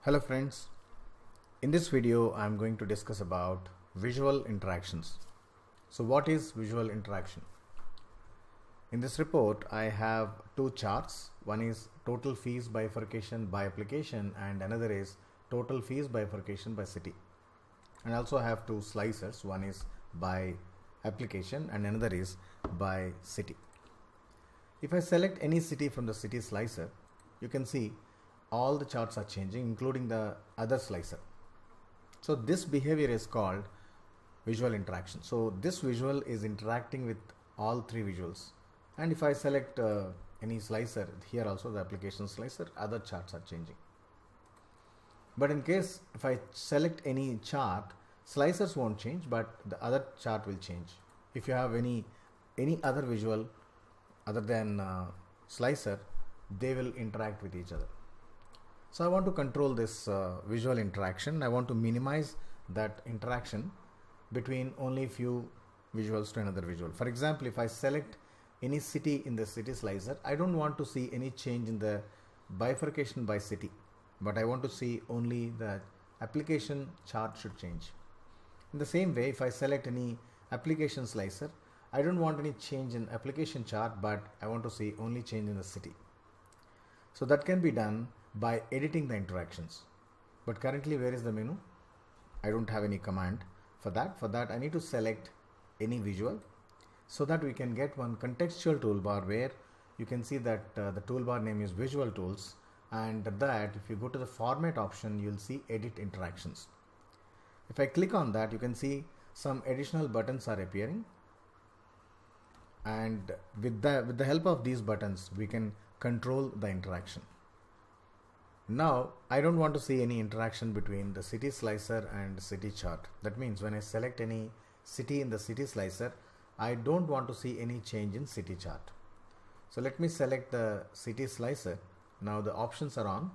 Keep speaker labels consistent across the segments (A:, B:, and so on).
A: Hello friends, in this video I am going to discuss about visual interactions. So what is visual interaction? In this report I have two charts. One is total fees bifurcation by application and another is total fees bifurcation by city. And also I have two slicers, one is by application and another is by city. If I select any city from the city slicer, you can see all the charts are changing, including the other slicer. So this behavior is called visual interaction. So this visual is interacting with all three visuals. And if I select any slicer, here also the application slicer, other charts are changing. But in case if I select any chart, slicers won't change, but the other chart will change. If you have any other visual other than slicer, they will interact with each other. So I want to control this visual interaction. I want to minimize that interaction between only few visuals to another visual. For example, if I select any city in the city slicer, I don't want to see any change in the bifurcation by city, but I want to see only the application chart should change. In the same way, if I select any application slicer, I don't want any change in application chart, but I want to see only change in the city. So that can be done by editing the interactions. But currently, where is the menu? I don't have any command for that. For that, I need to select any visual so that we can get one contextual toolbar where you can see that the toolbar name is visual tools, and that if you go to the format option, you'll see edit interactions. If I click on that, you can see some additional buttons are appearing, and with the help of these buttons, we can control the interaction. Now, I don't want to see any interaction between the city slicer and city chart. That means when I select any city in the city slicer, I don't want to see any change in city chart. So let me select the city slicer. Now the options are on.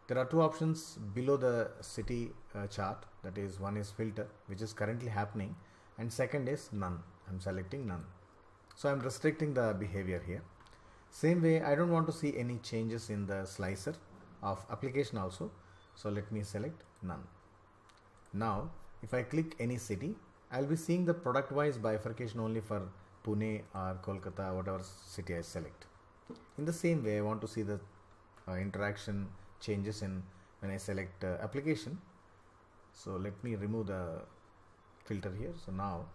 A: There are two options below the city chart. That is, one is filter, which is currently happening, and second is none. I'm selecting none. So I'm restricting the behavior here. Same way, I don't want to see any changes in the slicer of application also. So let me select none. Now, if I click any city, I'll be seeing the product wise bifurcation only for Pune or Kolkata, whatever city I select. In the same way, I want to see the interaction changes in when I select application. So let me remove the filter here. So now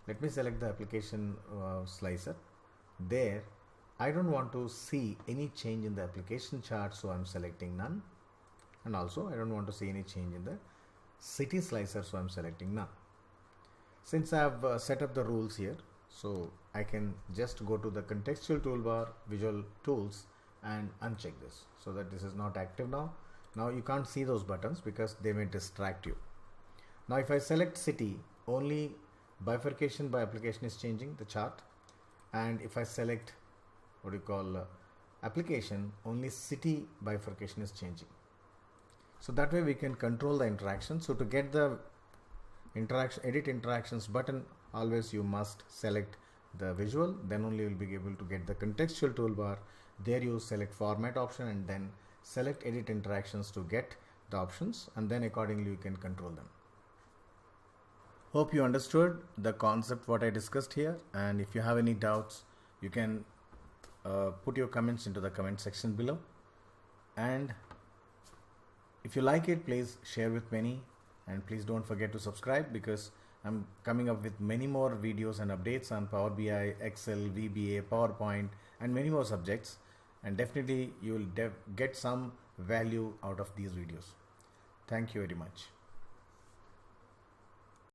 A: let me select the application slicer. There I don't want to see any change in the application chart, so I'm selecting none. And also I don't want to see any change in the city slicer, so I'm selecting none. Since I have set up the rules here, so I can just go to the contextual toolbar, visual tools, and uncheck this so that this is not active now. Now you can't see those buttons because they may distract you. Now if I select city, only bifurcation by application is changing the chart, and if I select application, only city bifurcation is changing. So that way we can control the interaction. So to get the edit interactions button, always you must select the visual, then only you'll be able to get the contextual toolbar. There you select format option and then select edit interactions to get the options, and then accordingly you can control them. Hope you understood the concept what I discussed here, and if you have any doubts, you can put your comments into the comment section below, and if you like it, please share with many, and please don't forget to subscribe because I'm coming up with many more videos and updates on Power BI, Excel, VBA, PowerPoint, and many more subjects, and definitely you will get some value out of these videos. Thank you very much.